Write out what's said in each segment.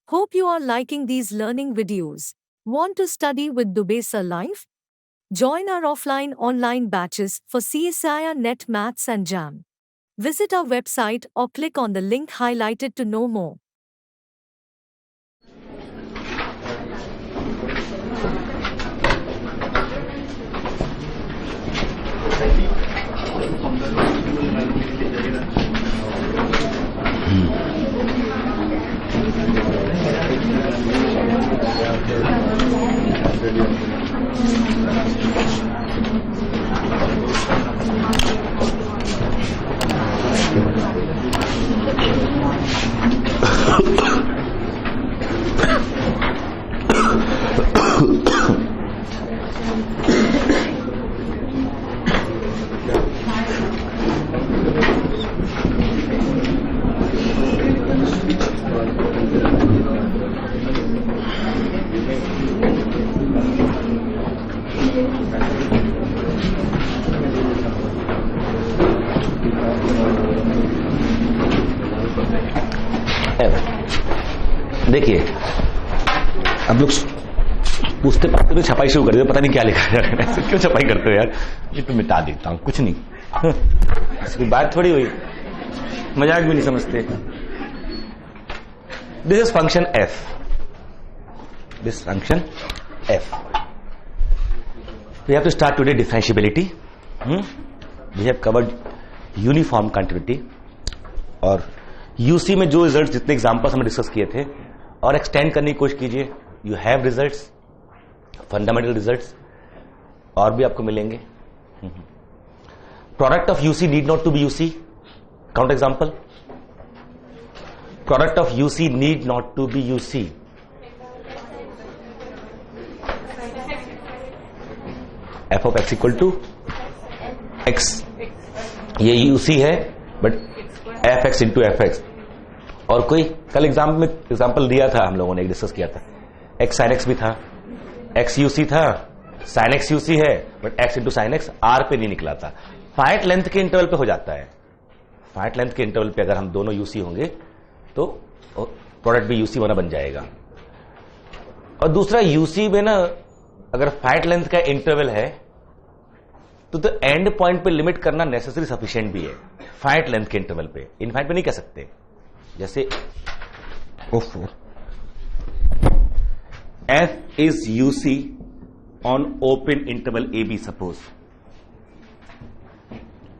Hope you are liking these learning videos. Want to study with Dubey Sir Live? Join our offline online batches for CSIR NET Maths and JAM. Visit our website or click on the link highlighted to know more. देखिए, अब लोग पूछते पाते तो छपाई शुरू कर देते, पता नहीं क्या लिखा है। ऐसे क्यों छपाई करते हो यार? ये तो मिटा देता हूं, कुछ नहीं, इसकी बात थोड़ी हुई, मजाक भी नहीं समझते। This is function f, this function f. We have to start today differentiability. We have covered uniform continuity और यूसी में जो रिजल्ट, जितने एग्जांपल्स हमने डिस्कस किए थे और एक्सटेंड करने की कोशिश कीजिए। You have results, fundamental results और भी आपको मिलेंगे। Product of UC need not to be UC. Count example. Product of UC need not to be UC. F of x equal to x, ये यूसी है but f x into f x. और कोई कल exam में example दिया था, हम लोगों ने डिस्कस किया था, एक्स साइन एक्स भी था, एक्स यूसी था, साइन एक्स यूसी है but x into sine x R पे नहीं निकला था। फाइनाइट लेंथ के इंटरवल पे हो जाता है। फाइनाइट लेंथ के इंटरवल पे अगर हम दोनों यूसी होंगे तो प्रोडक्ट भी यूसी वाला बन जाएगा। और दूसरा, यूसी में ना अगर फाइनाइट लेंथ का इंटरवल है तो एंड पॉइंट पे लिमिट करना नेसेसरी सफिशिएंट भी है। फाइनाइट लेंथ के इंटरवल पे, इनफाइनाइट पे नहीं कह सकते। जैसे f is UC on open interval a b. Suppose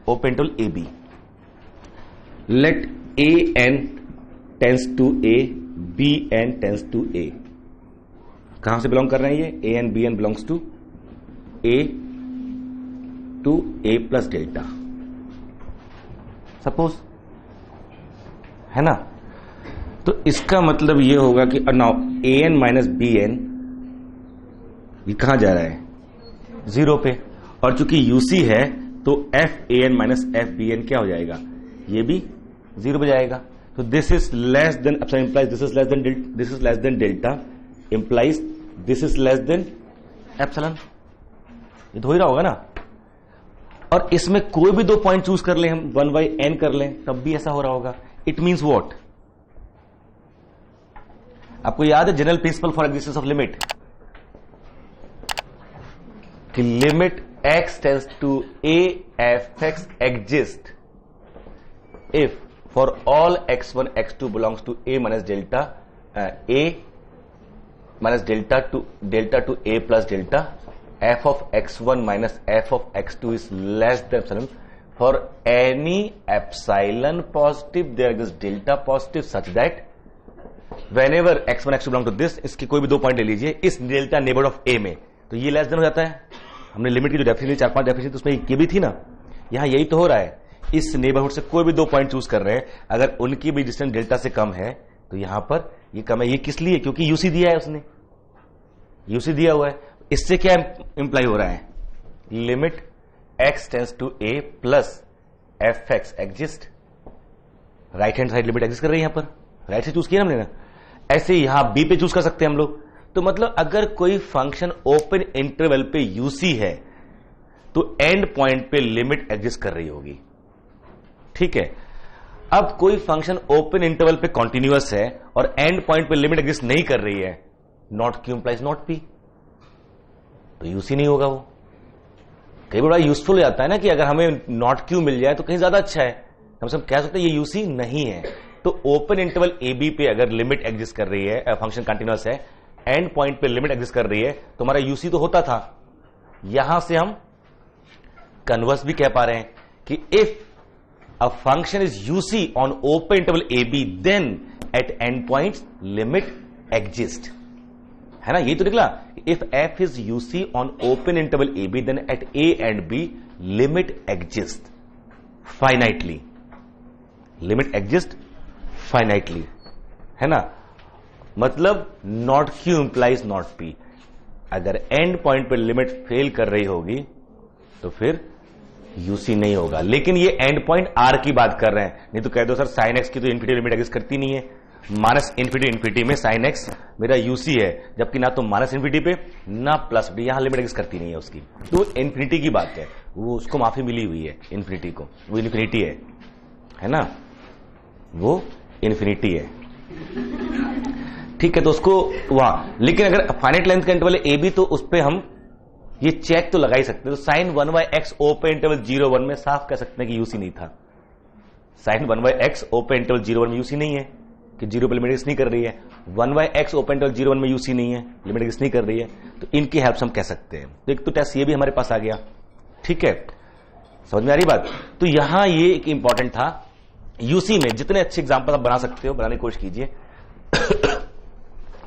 open interval a b, let a n tends to a, b n tends to a. कहां से बिलोंग कर रहे हैं ये? A n b n belongs to a plus delta. Suppose, है ना? तो इसका मतलब ये होगा कि नाउ ए एन माइनस बी एन ये कहां जा रहा है? जीरो पे। और चूंकि यूसी है तो f a n minus f b n क्या हो जाएगा? ये भी जीरो पे जाएगा। तो this is less than implies this is less than delta, implies this is less than epsilon. ये तो हो ही रहा होगा ना। और इसमें कोई भी दो पॉइंट चूज कर लें, हम 1/n कर लें, तब भी ऐसा हो रहा होगा। It means what? आपको याद है general principle for existence of limit, कि limit x tends to a f x exist if for all x1 x2 belongs to a minus delta, a minus delta to a plus delta, f of x1 minus f of x2 is less than epsilon. For any epsilon positive, there is delta positive such that whenever x1 x2 belong to this, इसकी कोई भी दो point ले लीजिए इस delta neighbourhood of a में, तो ये लेस देन हो जाता है। हमने लिमिट की जो डेफिनेशन 4-5 डेफिनेशन उसमें ये भी थी ना, यहां यही तो हो रहा है। इस नेबरहुड से कोई भी दो पॉइंट चूज कर रहे हैं, अगर उनकी भी डिस्टेंस डेल्टा से कम है तो यहां पर ये कम है। ये किस लिए? क्योंकि यूसी दिया है, उसने यूसी दिया हुआ है। इससे क्या इंप्लाई हो रहा है? Limit x tends to a plus f x exist, right hand side limit exist कर रही है। यहां पर राइट से चूज किया हमने ना, ऐसे यहां बी पे चूज कर सकते हैं हम लोग। तो मतलब अगर कोई फंक्शन ओपन इंटरवल पे यूसी है तो एंड पॉइंट पे लिमिट एग्जिस्ट कर रही होगी, ठीक है। अब कोई फंक्शन ओपन इंटरवल पे कॉन्टिन्यूअस है और एंड पॉइंट पे लिमिट एग्जिस्ट नहीं कर रही है, not q implies not P, तो यूसी नहीं होगा। वो कई बड़ा यूजफुल हो जाता है ना कि अगर हमें नॉट क्यू मिल जाए तो कहीं ज्यादा अच्छा है, हम सब कह सकते हैं ये यूसी नहीं है। तो ओपन इंटरवल ए बी पे अगर लिमिट एग्जिस्ट कर रही है, फंक्शन कंटिन्यूअस है, एंड पॉइंट पे लिमिट एग्जिस्ट कर रही है, तो हमारा यूसी तो होता था। यहां से हम कन्वर्स भी कह पा रहे हैं कि if a function is UC on open interval a b then at end points limit exist, है ना, यही तो निकला। If f is UC on open interval a b then at a and b limit exist finitely, limit exist finitely, है ना, मतलब not q implies not p. अगर end point पे लिमिट फेल कर रही होगी तो फिर यूसी नहीं होगा। लेकिन ये एंड पॉइंट आर की बात कर रहे हैं, नहीं तो कह दो सर साइन एक्स की तो इन्फिनिटी लिमिट एग्जिस्ट करती नहीं है, माइनस इन्फिनिटी में साइन एक्स मेरा यूसी है, जबकि ना तो माइनस इन्फिनिटी पे ना प्लस डी, यहां लिमिट एग्जिस्ट करती नहीं है उसकी, तो इन्फिनिटी की बात है, वो उसको माफी मिली हुई है इन्फिनिटी को, वो इन्फिनिटी है ना, वो इन्फिनिटी है, ठीक है। तो उसको वहां, लेकिन अगर फाइनाइट लेंथ का इंटरवल ए बी तो उस पर हम ये चेक तो लगा ही सकते हैं। तो साइन 1/x ओपन इंटरवल 0 1 में साफ कह सकते हैं कि यूसी नहीं था। साइन 1/x ओपन इंटरवल 0 1 में यूसी नहीं है कि 0 पे लिमिट एग्जिस्ट नहीं कर रही है, 1/x ओपन इंटरवल 0 1 में यूसी नहीं है, लिमिट एग्जिस्ट नहीं कर रही है, तो इनकी हेल्प से हम कह सकते हैं। तो एक तो टेस्ट ये भी हमारे पास आ गया, ठीक है, समझ में आ रही बात। तो यहां ये एक इंपॉर्टेंट था, यूसी में जितने अच्छे एग्जाम्पल आप बना सकते हो बनाने की कोशिश कीजिए।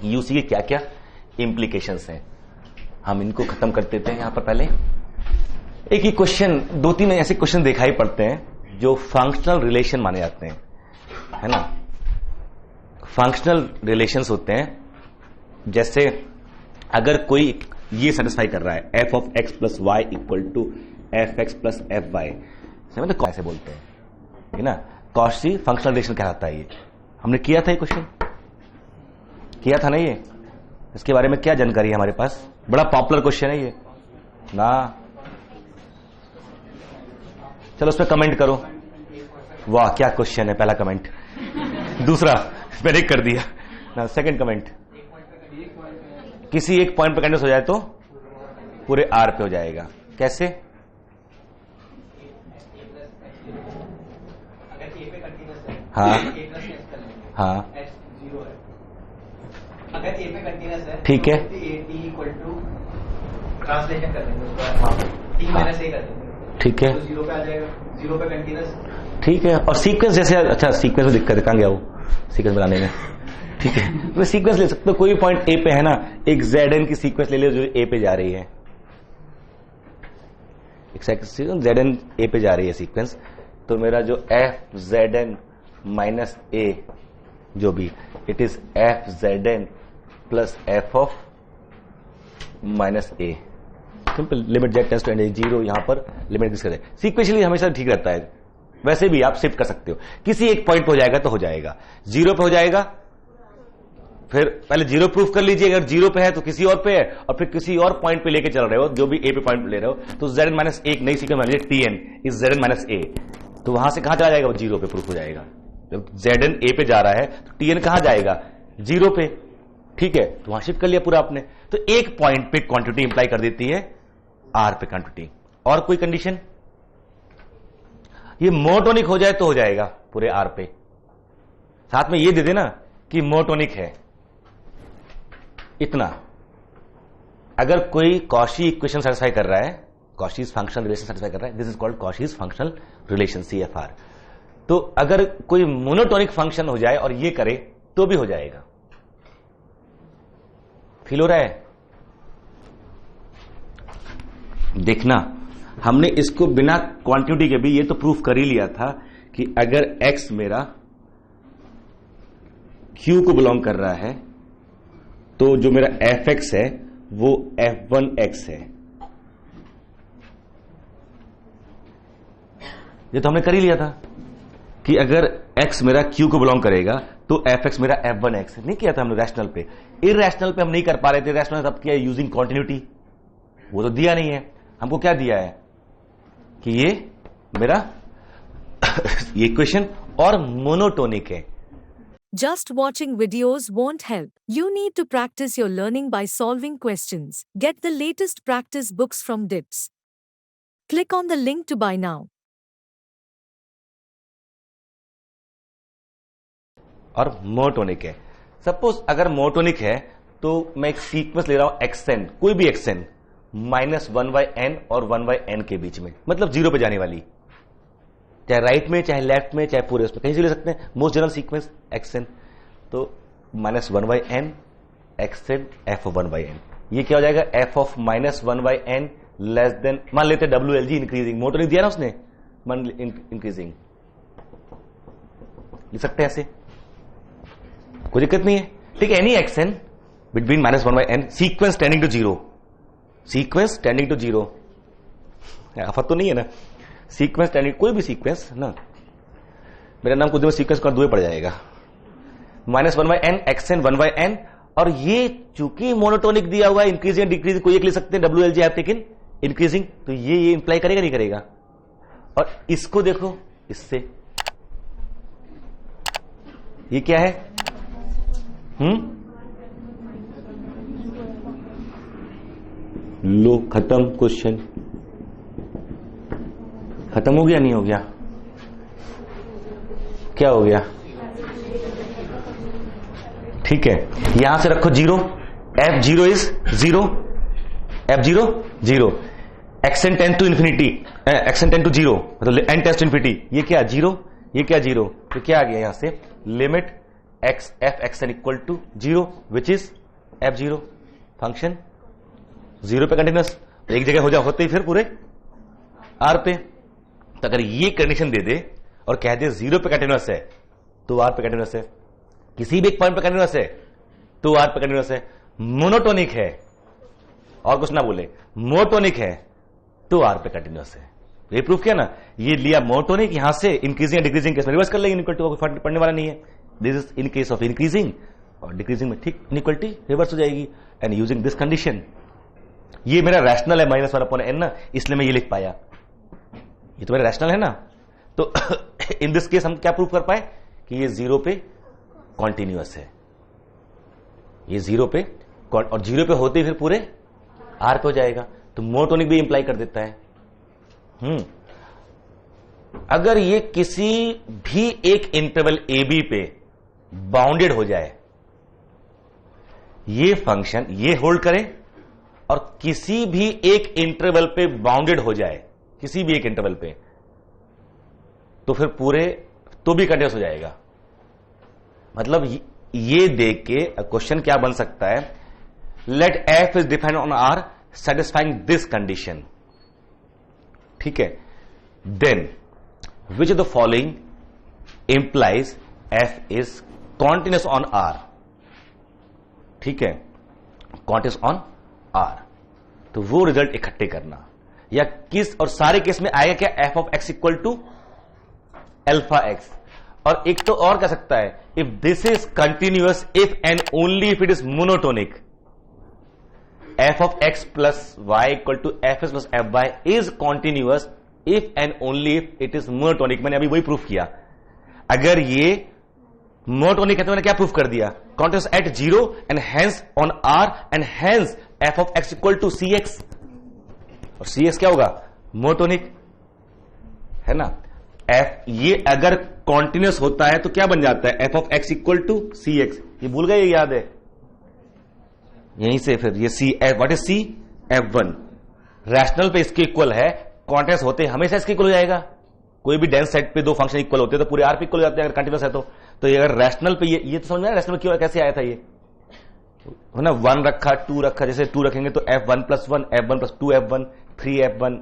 यूसी के क्या क्या इंप्लीकेशंस हैं, हम इनको खत्म कर देते हैं। यहां पर पहले एक ही क्वेश्चन, 2-3 ऐसे क्वेश्चन दिखाई पड़ते हैं जो फंक्शनल रिलेशन माने जाते हैं, है ना, फंक्शनल रिलेशंस होते हैं। जैसे अगर कोई ये सेटिस्फाई कर रहा है f of x plus y equal to f x plus f y, मतलब कैसे बोलते हैं, है ना, कॉशी फंक्शनल रिलेशन कहलाता है। ये हमने किया था, ये क्वेश्चन किया था ना, ये इसके बारे में क्या जानकारी है हमारे पास, बड़ा पॉपुलर क्वेश्चन है ये ना। चलो उस पर कमेंट करो, वाह क्या क्वेश्चन है, पहला कमेंट। दूसरा मैंने कर दिया ना, सेकंड कमेंट, किसी एक पॉइंट पे कंटिन्यूअस हो जाए तो पूरे आर पे हो जाएगा, कैसे, हाँ हाँ अगर ए पे कंटीन्यूअस है, ठीक है, टी इक्वल टू ट्रांसलेशन कर देंगे, टी माइनस ए कर देंगे, ठीक है, तो 0 पे आ जाएगा, 0 पे कंटीन्यूअस, ठीक है। और सीक्वेंस जैसे, अच्छा सीक्वेंस में दिक्कत है, कहां गया वो सीक्वेंस बनाने में, ठीक है, तो सीक्वेंस ले सकते हो, कोई पॉइंट ए पे है ना, एक जेड की सीक्वेंस ले लो जो ए पे जा रही है, जेड एन ए पे जा रही है सीक्वेंस, तो मेरा जो f z n minus a जो भी, it is f z n plus f of minus a, simple, limit z tends to and 0, यहां पर लिमिट एग्जिस्ट करे, सीक्वेंशियली हमेशा ठीक रहता है। वैसे भी आप शिफ्ट कर सकते हो, किसी एक पॉइंट पे हो जाएगा तो हो जाएगा, 0 पे हो जाएगा, फिर पहले 0 प्रूफ कर लीजिए, अगर 0 पे है तो किसी और पे है, और फिर किसी और पॉइंट पे लेके चल रहे हो, जो भी ए पे पॉइंट ले रहे हो, तो जेड एन माइनस एक नई सीक्वेंस मान लीजिए t n is z n minus a, तो वहां से कहां चला जाएगा, वो 0 पे प्रूफ हो जाएगा। जब जेड एन ए पे जा रहा है तो टी एन कहां जाएगा, 0 पे, ठीक है, तो वहां शिफ्ट कर लिया पूरा आपने। तो एक पॉइंट पे क्वांटिटी इंप्लाई कर देती है आर पे क्वांटिटी। और कोई कंडीशन, ये मोनोटोनिक हो जाए तो हो जाएगा पूरे आर पे, साथ में ये दे देना कि मोनोटोनिक है इतना। अगर कोई कॉशी इक्वेशन सेटिस्फाई कर रहा है, कॉशीज फंक्शनल रिलेशन सेटिस्फाई कर रहा है, this is called Cauchy's functional relation, CFR। तो अगर कोई मोनोटोनिक फंक्शन हो जाए और ये करे तो भी हो जाएगा, फील हो रहा है, देखना हमने इसको बिना क्वांटिटी के भी ये तो प्रूफ कर ही लिया था कि अगर x मेरा q को बिलोंग कर रहा है तो जो मेरा fx है वो f1x है, ये तो हमने कर ही लिया था कि अगर x मेरा q को बिलोंग करेगा तो fx मेरा f1x है। नहीं किया था हमने रैशनल पे, इरैशनल पे हम नहीं कर पा रहे थे, रैशनल तब किया यूजिंग कॉन्टिन्यूटी, वो तो दिया नहीं है हमको। क्या दिया है कि ये मेरा ये इक्वेशन और मोनोटोनिक है। Just watching videos won't help. You need to practice your learning by solving questions. Get the latest practice books from DIPS. Click on the link to buy now. और मोनोटोनिक है। Suppose अगर monotonic है तो मैं एक sequence ले रहा हूं एक्सएन, कोई भी एक्सएन -1/n और 1/n के बीच में, मतलब 0 पे जाने वाली, चाहे राइट में चाहे लेफ्ट में चाहे पूरे उसमें कहीं से ले सकते हैं। मोस्ट जनरल सीक्वेंस एक्सएन, तो -1/n एक्सएन f(1/n), ये क्या हो जाएगा f(-1/n) लेस देन, मान लेते हैं WLG इंक्रीजिंग, मोनोटोनिक दिया ना उसने, मान इंक्रीजिंग लिख सकते हैं ऐसे, कोई दिक्कत नहीं है। ठीक है, any x n between -1/n, sequence tending to 0, sequence tending to 0, आफत तो नहीं है ना, सीक्वेंस टेंडिंग, कोई भी सीक्वेंस ना, मेरा नाम खुद में सीक्वेंस कर दो पड़ जाएगा, -1/n एक्सएन 1/n, और ये चूंकि मोनोटोनिक दिया हुआ है, इंक्रीजिंग डिक्रीजिंग कोई एक ले सकते हैं, WLG हैव टेकन इंक्रीजिंग, तो ये इंप्लाई करेगा नहीं करेगा। और इसको देखो, इससे ये क्या है, लो खत्म, क्वेश्चन खत्म हो गया, नहीं हो गया, क्या हो गया, ठीक है, यहां से रखो 0, f0 is 0, f0 0, x n tend to infinity, x n tend to 0, मतलब n टेंड्स टू इंफिनिटी, ये क्या 0, ये क्या 0, तो क्या आ गया यहां से, limit f x n equal to 0 which is f0, function 0 पे कंटिन्यूअस, एक जगह हो जा होते ही फिर पूरे r पे। तो अगर ये कंडीशन दे दे और कह दे 0 पे कंटिन्यूअस है तो r पे कंटिन्यूअस है, किसी भी एक पॉइंट पे कंटिन्यूअस है तो r पे कंटिन्यूअस है, मोनोटोनिक है और कुछ ना बोले, मोनोटोनिक है तो r पे कंटिन्यूअस है। ये प्रूफ किया ना, ये लिया मोनोटोनिक, यहां से इंक्रीजिंग डिक्रीजिंग केस में रिवर्स कर लेंगे, इनइक्वालिटी को फर्क पड़ने वाला नहीं है। This is in case of increasing, और डिक्रीजिंग में ठीक इनइक्वालिटी रिवर्स हो जाएगी। एंड यूजिंग दिस कंडीशन, ये मेरा रैशनल है -1/n ना, इसलिए मैं ये लिख पाया, ये तो मेरा रैशनल है ना। तो इन दिस केस हम क्या प्रूव कर पाए कि ये 0 पे कॉन्टिन्यूअस है, ये 0 पे, और 0 पे होते ही फिर पूरे r पे हो जाएगा, तो मोनोटोनिक भी इंप्लाई कर देता है। अगर ये किसी भी एक इंटरवल AB पे बाउंडेड हो जाए, ये फंक्शन ये होल्ड करे और किसी भी एक इंटरवल पे बाउंडेड हो जाए, किसी भी एक इंटरवल पे, तो फिर पूरे तो भी कंटिन्यूअस हो जाएगा। मतलब ये देख के क्वेश्चन क्या बन सकता है, let f is depend on r satisfying this condition, ठीक है, then which of the following implies f is continuous on r, ठीक है, continuous on r, तो वो रिजल्ट इकट्ठे करना, या किस, और सारे केस में आएगा क्या, f of x equal to alpha x, और एक तो और कह सकता है, if this is continuous if and only if it is monotonic, f of x plus y equal to fs plus fy is continuous if and only if it is monotonic। मैंने अभी वही प्रूफ किया, अगर ये monotonic है तो मैंने क्या प्रूफ कर दिया, continuous at 0 and hence on r and hence f of x equal to cx, और cx क्या होगा, मोनोटोनिक है ना। f ये अगर कॉन्टिन्यूअस होता है तो क्या बन जाता है, f of x equal to cx, ये भूल गए, ये याद है, यहीं से फिर ये c f, what is c, f1 rational पे इसके इक्वल है, कॉन्टिन्यूअस होते हमेशा इसके इक्वल हो जाएगा, कोई भी डेंस सेट पे दो फंक्शन इक्वल होते हैं तो पूरे r पे इक्वल हो जाते हैं अगर कंटिन्यूअस है तो ये अगर रैशनल पे, ये तो समझ में आया रैशनल क्यों कैसे आया था, ये है ना, 1 रखा 2 रखा, जैसे 2 रखेंगे तो f1 + 1 f1 + 2 f1 3 f1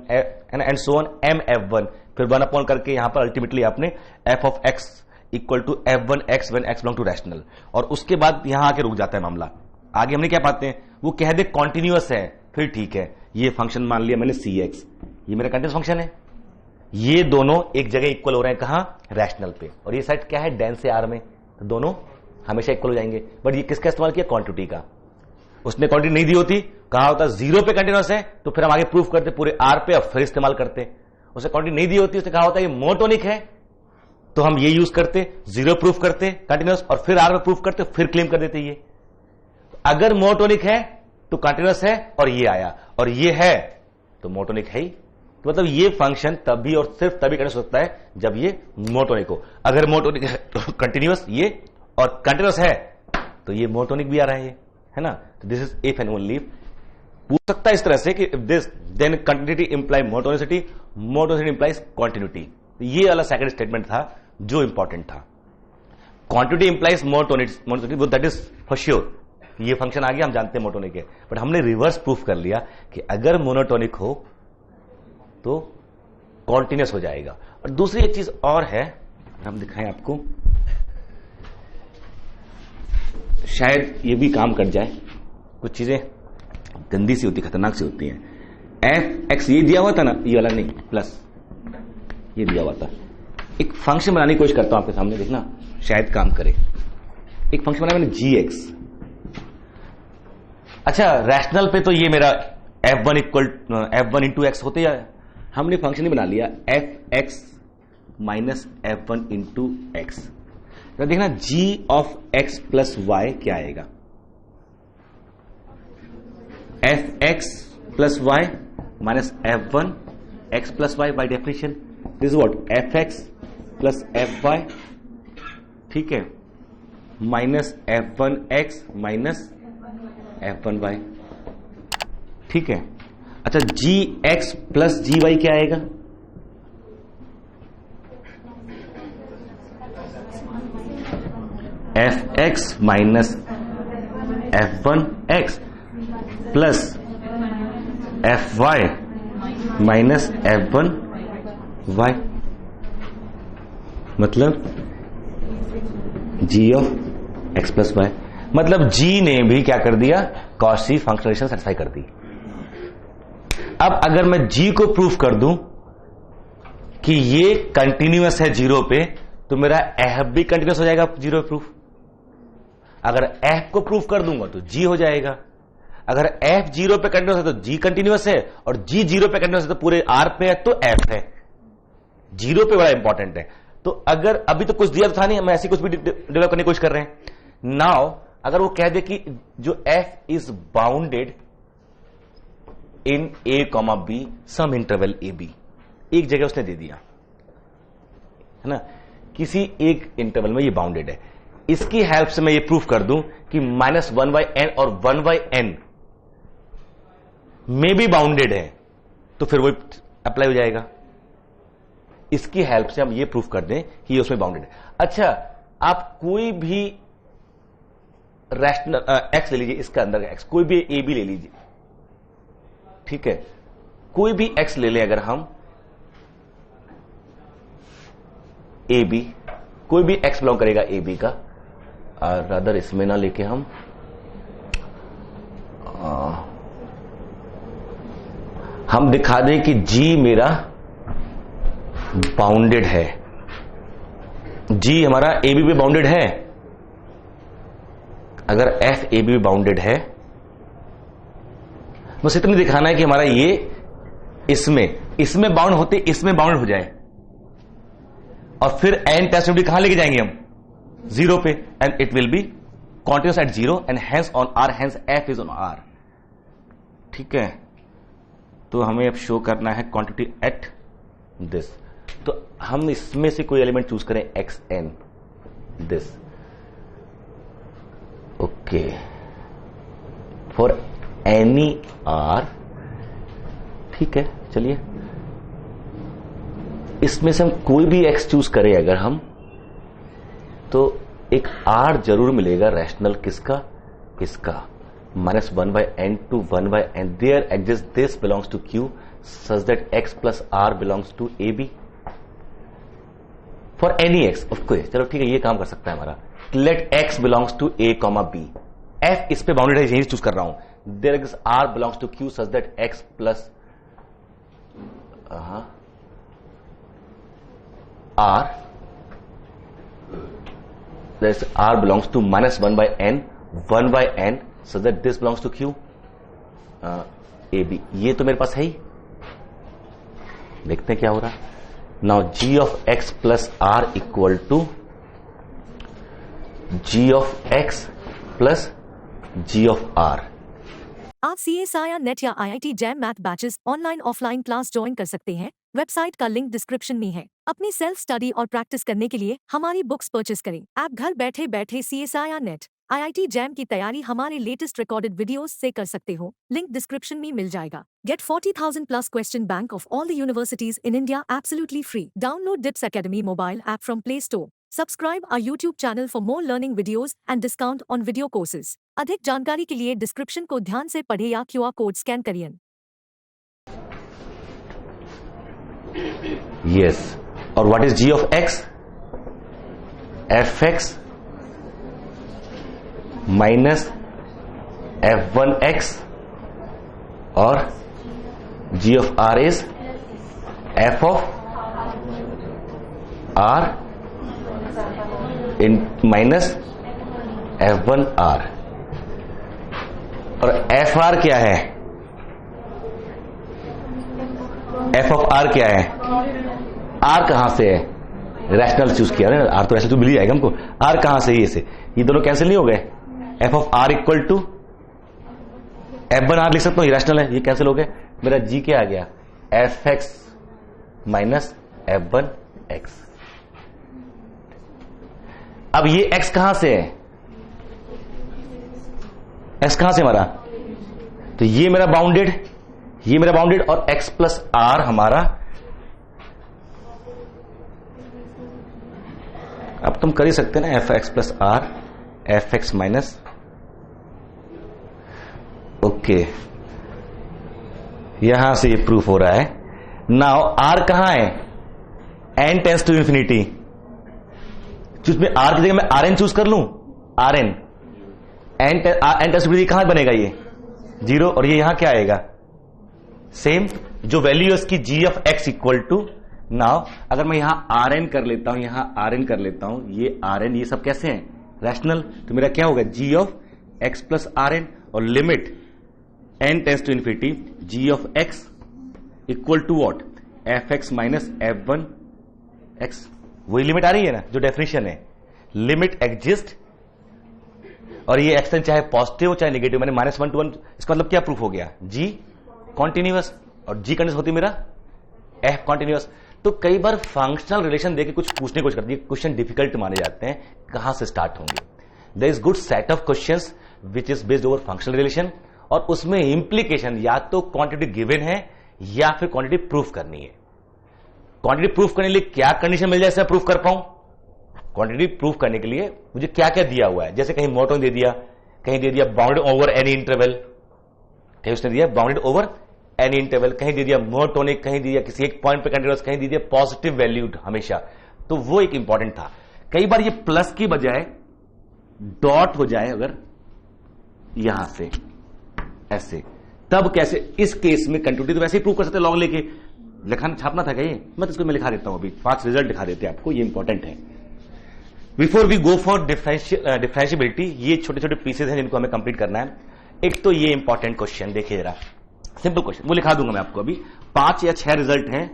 and so on m f1, फिर 1 अपॉन करके यहां पर अल्टीमेटली आपने f of x equal to f1x when x belong to rational, और उसके बाद यहां आके रुक जाता है मामला। आगे हमने क्या पाते हैं, वो कह दे कॉन्टिन्यूअस है, फिर ठीक है, ये फंक्शन मान लिया मैंने cx, ये मेरा कंटिन्यूअस फंक्शन है, ये दोनों एक जगह इक्वल हो रहे हैं, कहां, रैशनल पे, और ये सेट क्या है, डेंस से r में, तो दोनों हमेशा इक्वल हो जाएंगे। बट ये किसका इस्तेमाल किया, क्वांटिटी का, उसने क्वांटिटी नहीं दी होती, कहा होता 0 पे कंटिन्यूअस है तो फिर हम आगे प्रूफ करते पूरे r पे, और फिर इस्तेमाल करते, उसे क्वांटिटी नहीं दी होती, उसने कहा होता है ये मोनोटोनिक है तो हम ये यूज करते, जीरो प्रूफ करते कंटिन्यूअस, और फिर आर में प्रूफ करते, फिर क्लेम कर देते ये। अगर मोनोटोनिक है तो कंटिन्यूअस है और ये आया, और ये है तो मोनोटोनिक है ही। तो मतलब ये फंक्शन तभी और सिर्फ तभी कंटिन्यूअस हो सकता है जब ये मोनोटोनिक हो। अगर मोनोटोनिक है तो कंटिन्यूअस ये, और कंटिन्यूअस है तो ये मोनोटोनिक भी आ रहा है ना। तो this is if and only. पूछ सकता है इस तरह से कि this then continuity imply monotonicity, monotonicity implies continuity. ये वाला सेकंड स्टेटमेंट था जो इंपॉर्टेंट था। Quantity implies monotonicity, that is for sure. ये फंक्शन आ गया, हम जानते हैं मोनोटोनिक है, बट हमने रिवर्स प्रूफ कर लिया कि अगर मोनोटोनिक हो तो कॉन्टिन्यूअस हो जाएगा। और दूसरी एक चीज और है, हम दिखाएं आपको, शायद ये भी काम कर जाए। कुछ चीजें गंदी सी होती, खतरनाक सी होती हैं। एफ एक्स ये दिया हुआ था ना, ये वाला नहीं, प्लस ये दिया हुआ था। एक फंक्शन बनाने की कोशिश करता हूं आपके सामने, देखना शायद काम करे। एक फंक्शन बनाया मैंने जी एक्स। अच्छा, रैशनल पे तो ये मेरा f1 equal f1 into x होते हैं। हमने फंक्शन ही बना लिया f x minus f1 into x. तो देखना g of x plus y क्या आएगा, f x plus y minus f1 x plus y by definition this what f x plus f y, ठीक है, minus f1 x minus f1 y, ठीक है। अच्छा, g x plus g y क्या आएगा, f x minus f1 x plus f y minus f1 y, मतलब g of x plus y. मतलब g ने भी क्या कर दिया, कॉची फंक्शनल रिलेशन सेटिस्फाई कर दी। अब अगर मैं जी को प्रूफ कर दूं कि ये कंटिन्यूअस है जीरो पे, तो मेरा एफ भी कंटिन्यूअस हो जाएगा जीरो पे प्रूफ। अगर एफ को प्रूफ कर दूंगा तो जी हो जाएगा। अगर एफ जीरो पे कंटिन्यूअस है तो जी कंटिन्यूअस है, और जी जीरो पे कंटिन्यूअस है तो पूरे आर पे है तो एफ है। जीरो पे बड़ा इंपॉर्टेंट है। तो अगर अभी तो कुछ दिया तो था नहीं, हम ऐसी कुछ भी डेवलप करने की कोशिश कर रहे हैं। नाउ अगर वो कह दे कि जो f is bounded in a comma b some interval a b, एक जगह उसने दे दिया है ना, किसी एक इंटरवल में ये बाउंडेड है, इसकी हेल्प से मैं ये प्रूफ कर दूं कि माइनस वन बाई एन और वन बाई एन में भी बाउंडेड है, तो फिर वो अप्लाई हो जाएगा। इसकी हेल्प से हम ये प्रूफ कर दें कि ये उसमें बाउंडेड है। अच्छा, आप कोई भी रैशनल एक्स ले लीजिए, इसका अंदर एक्स, कोई भी ए बी ले लीजिए, ठीक है, कोई भी एक्स ले लें अगर हम, ए बी, कोई भी एक्स बिलोंग करेगा ए बी का, और अदर इसमें ना लेके हम दिखा दें कि जी मेरा बाउंडेड है, जी हमारा ए बी पे बाउंडेड है। अगर एफ ए बी बाउंडेड है, बस इतना दिखाना है कि हमारा ये इसमें बाउंड होते इसमें बाउंड हो जाए, और फिर एन टेस्ट कहां लेके जाएंगे हम, जीरो पे, and it will be continuous at zero and hence on R, hence f is on R, ठीक है। तो हमें अब शो करना है क्वांटिटी एट दिस, तो हम इसमें से कोई एलिमेंट चूज करें x in this, okay, for any r, ठीक है। चलिए इसमें से हम कोई भी एक्स चूज करें अगर हम, तो एक आर जरूर मिलेगा रैशनल, किसका, इसका, minus one by n to one by n, there exist this belongs to q such that x plus r belongs to a b for any x of course. चलो ठीक है, ये काम कर सकता है हमारा। Let x belongs to a comma b, f इस पे बाउंडेड है, यही चूज कर रहा हूं। There exist r belongs to q such that x plus r, are belongs to minus one by n such that this belongs to q a b. ये तो मेरे पास है ही, देखते हैं क्या हो रहा है। Now g of x plus r equal to g of x plus g of r। आप CSIR नेट या IIT JAM math batches online offline class join कर सकते हैं। वेबसाइट का लिंक डिस्क्रिप्शन में है। अपनी सेल्फ स्टडी और प्रैक्टिस करने के लिए हमारी बुक्स परचेस करें। आप घर बैठे बैठे CSIR नेट IIT जैम की तैयारी हमारे लेटेस्ट रिकॉर्डेड वीडियोस से कर सकते हो। लिंक डिस्क्रिप्शन में मिल जाएगा। Get 40,000 plus question bank of all the universities in India absolutely free. Download DIPS Academy mobile app from Play Store. Subscribe our YouTube channel for more learning videos and discount on video courses. अधिक जानकारी के लिए description को ध्यान से पढ़े या QR code scan करिए। Yes. और what is g of x? fx minus f1x और g of r is f of r in minus f1r। और fr क्या है? f of r क्या है? r कहां से है? रैशनल चूज किया ना, r तो रैशनल तो मिल ही जाएगा हमको। r कहां से? ये से ये दोनों कैंसिल नहीं हो गए? f of r equal to f1r लिख सकता हूं, ये रैशनल है, ये कैंसिल हो गए। मेरा g क्या आ गया? fx minus f1x। अब ये x कहां से है? x कहां से हमारा? तो ये मेरा बाउंडेड, ये मेरा बाउंडेड और x प्लस r हमारा। अब तुम कर ही सकते हैं ना, F x plus R F x minus, okay, यहां से ये प्रूफ हो रहा है। नाउ आर कहां है? N tends to infinity. Choose में आर की जगह मैं आर एन चूज कर लूं, r n, n tends to कहां बनेगा? ये 0। और ये यहां क्या आएगा? सेम जो वैल्यू है उसकी g of x equal to. Now अगर मैं यहां आर एन कर लेता हूं, यहां आर एन कर लेता हूं, ये आर एन, ये सब कैसे हैं? रैशनल। तो मेरा क्या होगा? g of x plus r n और limit n tends to infinity g of x equal to what? F x minus f one x. वही लिमिट आ रही है ना जो डेफिनेशन है, लिमिट एग्जिस्ट। और ये एक्सटेंड चाहे पॉजिटिव हो चाहे नेगेटिव, मैंने -1 to 1, इसका मतलब क्या प्रूफ हो गया? g कॉन्टिन्यूअस और g कंटिन्यूअस होती मेरा f कॉन्टिन्यूअस। तो कई बार फंक्शनल रिलेशन देके कुछ पूछने की कोशिश करती है, क्वेश्चन डिफिकल्ट माने जाते हैं, कहां से स्टार्ट होंगे? There is good set of questions which is based over functional relation, और उसमें इंप्लीकेशन या तो क्वांटिटी गिवन है या फिर क्वांटिटी प्रूफ करनी है। क्वांटिटी प्रूफ करने के लिए क्या कंडीशन मिल जाए इससे प्रूफ कर पाऊं? क्वांटिटी प्रूफ करने के लिए मुझे क्या क्या दिया हुआ है? जैसे कहीं मोनोटोन दे दिया, कहीं दे दिया बाउंडेड ओवर एनी इंटरवल, कहीं उसने दिया बाउंडेड ओवर एनी इंटरवल, कहीं दे दिया मोनोटोनिक, कहीं दिया किसी एक पॉइंट पे कंटिन्यूअस, कहीं दे दिया पॉजिटिव वैल्यूड हमेशा। तो वो एक इंपॉर्टेंट था। कई बार ये प्लस की बजाय डॉट हो जाए अगर यहां से ऐसे, तब कैसे? इस केस में कंटिन्यूटी तो वैसे ही प्रूव कर सकते लॉग लेके, लिखाना छापना था क्या ये? मैं तो इसको मैं लिखा देता हूं, अभी 5 रिजल्ट दिखा देते हैं आपको, ये इंपॉर्टेंट है। Before we go for differentiability, ये छोटे छोटे पीसेज हैं जिनको हमें कंप्लीट करना है। एक तो ये इंपॉर्टेंट क्वेश्चन देखिए जरा, सिंपल क्वेश्चन, वो लिखा दूंगा मैं आपको अभी। 5 या 6 रिजल्ट हैं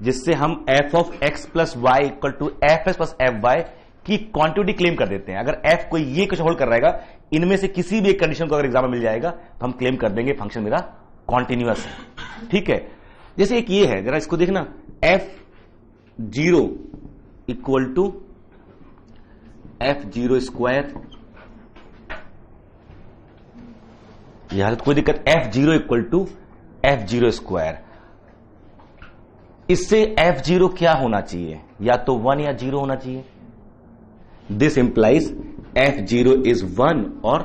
जिससे हम f of x plus y equal to f s plus f y की क्वांटिटी क्लेम कर देते हैं। अगर f कोई ये कुछ होल्ड कर रहेगा, इनमें से किसी भी एक कंडीशन को अगर एग्जाम में मिल जाएगा तो हम क्लेम कर देंगे फंक्शन मेरा कॉन्टिन्यूअस है। ठीक है, जैसे एक ये है, जरा इसको देखना, f0 equal to f0 square, यहां तो कोई दिक्कत, f0 equal to f0 square. इससे f0 क्या होना चाहिए? या तो 1 या 0 होना चाहिए। दिस इंप्लाइज f0 इज 1 और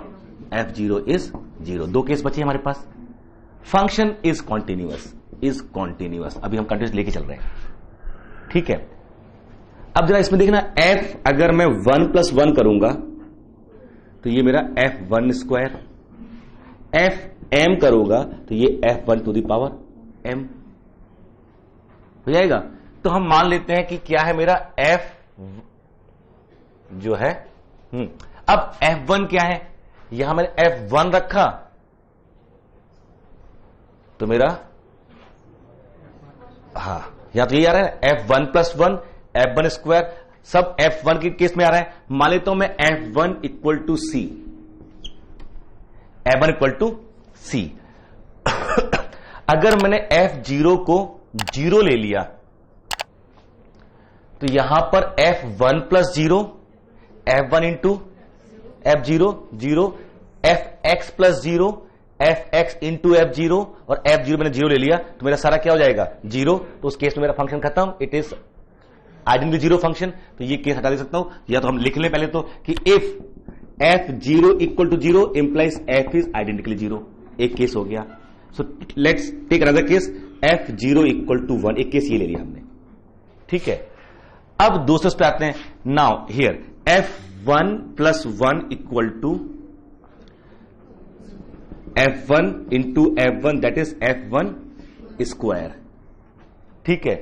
f0 इज 0। 2 केस बचे हमारे पास। फंक्शन इज कॉन्टिन्यूअस, अभी हम कंटिन्यूअस लेके चल रहे हैं। ठीक है, अब जरा इसमें देखना, f अगर मैं 1 प्लस 1 करूंगा तो ये मेरा f1 स्क्वायर, एफ एम करूंगा तो ये f1 to the power m हो जाएगा। तो हम मान लेते हैं कि क्या है मेरा f जो है, अब f1 क्या है? यहां मैंने f1 रखा तो मेरा, हाँ यहां तो यही आ रहा है f1 प्लस 1 f1 स्क्वायर, सब f1 के केस में आ रहा है। मान लेता हूं मैं f1 equal to c, f1 equal to c. अगर मैंने f0 को 0 ले लिया तो यहां पर f1 plus 0, f1 into f0 0, fx plus 0, fx into f0, और f0 मैंने 0 ले लिया तो मेरा सारा क्या हो जाएगा 0। तो उस केस में मेरा फंक्शन खत्म, it is identity zero function. तो ये केस हटा दे सकता हूं, या तो हम लिख लें पहले तो कि if f0 equal to 0 implies f is identically 0, एक केस हो गया। So let's take another case f0 equal to 1, एक केस ये ले लिया हमने, ठीक है। अब दूसरे पे आते हैं। Now here f1 plus 1 equal to f1 into f1, that is f1 square, ठीक है।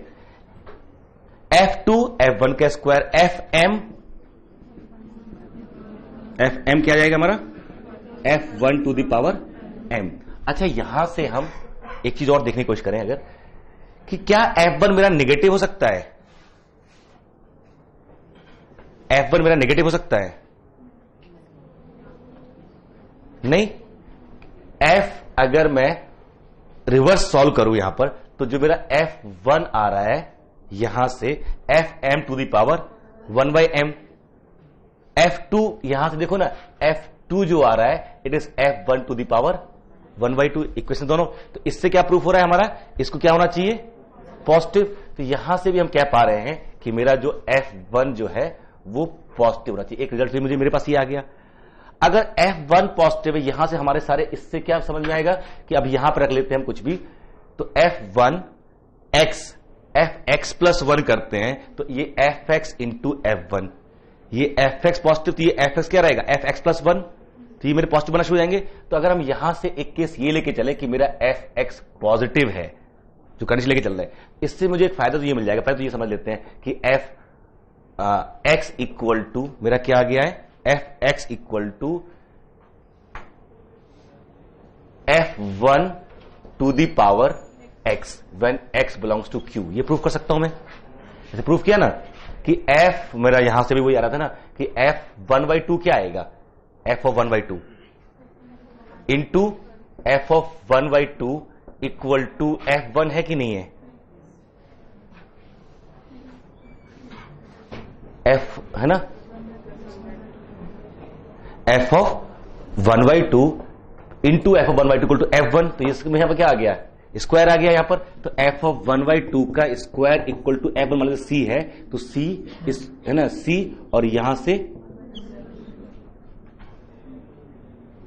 f2 f1 का स्क्वायर, fm क्या जाएगा हमारा f1 to the power m। अच्छा, यहां से हम एक चीज और देखने की कोशिश करें अगर, कि क्या f1 मेरा नेगेटिव हो सकता है, f1 मेरा नेगेटिव हो सकता है? नहीं। f अगर मैं रिवर्स सॉल्व करूं यहां पर, तो जो मेरा f1 आ रहा है यहां से fm to the power 1 by m, f2 यहां से देखो ना, f2 जो आ रहा है it is f1 to the power 1 by 2, equation दोनों। तो इससे क्या प्रूफ हो रहा है हमारा, इसको क्या होना चाहिए पॉजिटिव। तो यहां से भी हम कह पा रहे हैं कि मेरा जो f1 जो है वो पॉजिटिव होना चाहिए। एक रिजल्ट भी मुझे मेरे पास ये आ गया। अगर f1 पॉजिटिव है, यहां से हमारे सारे, इससे क्या समझ में आएगा कि अब यहां पर रख लेते हैं हम कुछ भी, तो f1 x fx प्लस 1 करते हैं तो ये fx इंटू f1, ये fx पॉजिटिव, तो ये fx क्या रहेगा fx प्लस 1, तो ये मेरे पॉजिटिव बनना शुरू हो जाएंगे। तो अगर हम यहां से एक केस ये लेके चले कि मेरा fx पॉजिटिव है, जो कंडीशन लेके चल रहा है, इससे मुझे एक फायदा तो ये मिल जाएगा। पहले तो ये समझ लेते हैं कि x इक्वल टू मेरा क्या आ गया है, fx equal to f1 to the power x when x belongs to q। ये प्रूफ कर सकता हूं मैं, जैसे प्रूफ किया ना कि f मेरा यहां से भी वही आ रहा था ना कि f1 बाई 2 क्या आएगा, f of 1 by 2 into f of 1 by 2 equal to f1 है कि नहीं है, f है ना, f of 1 by 2 into f of 1 by 2 equal to f1। तो इसमें यहां पर क्या आ गया, स्क्वायर आ गया यहां पर। तो f ऑफ 1 बाई 2 का स्क्वायर इक्वल टू f1, मान लीजिए c है तो c है ना, c और यहां से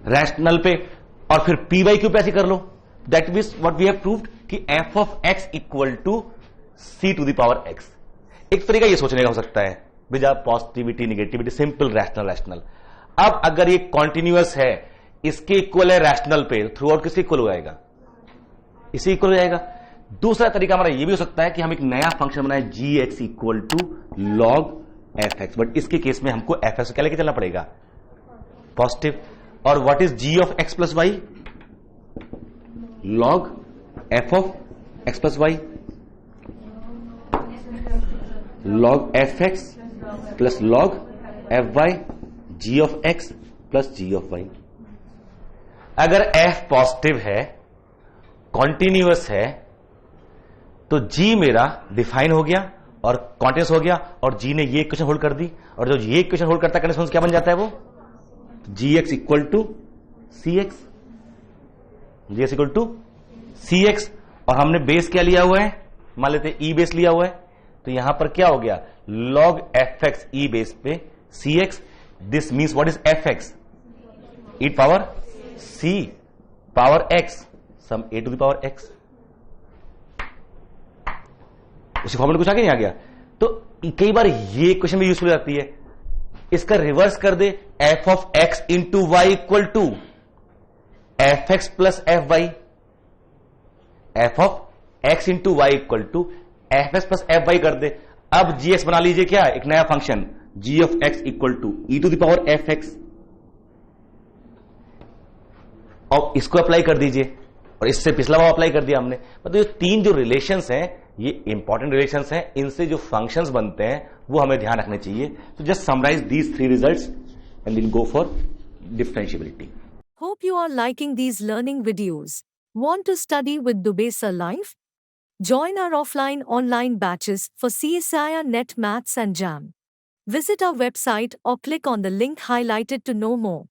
रैशनल पे और फिर p बाई क्यू पे ऐसे कर लो। That means what we have proved कि f of x equal to c to the power x। एक तरीका ये सोचने का हो सकता है with positivity negativity, simple rational. अब अगर ये कॉन्टिन्यूअस है, इसके इक्वल है रैशनल पे, थ्रू आउट किसके इक्वल हो जाएगा, इसी इक्वल हो जाएगा। दूसरा तरीका हमारा ये भी हो सकता है कि हम एक नया फंक्शन बनाए gx equal to log fx, but इसके केस में हमको fx को क्या लेके चलना पड़ेगा पॉजिटिव। और what is g of x plus y, log f of x plus y, log fx plus log fy, g of x plus g of y। अगर f पॉजिटिव है, कॉन्टिन्यूअस है, तो g मेरा डिफाइन हो गया और continuous हो गया, और g ने ये इक्वेशन होल्ड कर दी, और जो ये इक्वेशन होल्ड करता है कंडीशन क्या बन जाता है वो gx equal to cx, gx equal to cx। और हमने बेस क्या लिया हुआ है, मान लेते e बेस लिया हुआ है, तो यहां पर क्या हो गया log fx e बेस पे cx। This means what is fx, e power c power x some a to the power x। उसी फॉर्मूले कुछ आगे नहीं आ गया। तो कई बार ये क्वेश्चन भी यूजफुल हो जाती है, इसका रिवर्स कर दे, f of x into y equal to f x plus f y, f of x into y equal to f x plus f y कर दे। अब जी एक्स बना लीजिए क्या, एक नया function g of x equal to e to the power f x, और इसको अप्लाई कर दीजिए और इससे पिछला वो अप्लाई कर दिया हमने। मतलब ये तीन जो रिलेशंस हैं ये इंपॉर्टेंट रिलेशंस हैं, इनसे जो फंक्शंस बनते हैं वो हमें ध्यान रखने चाहिए। तो just summarize these 3 results and then go for differentiability. Hope you are liking these learning videos. Want to study with Dubey Live? Join our offline online batches for CSIR Net Maths and JAM. Visit our website or click on the link highlighted to know more.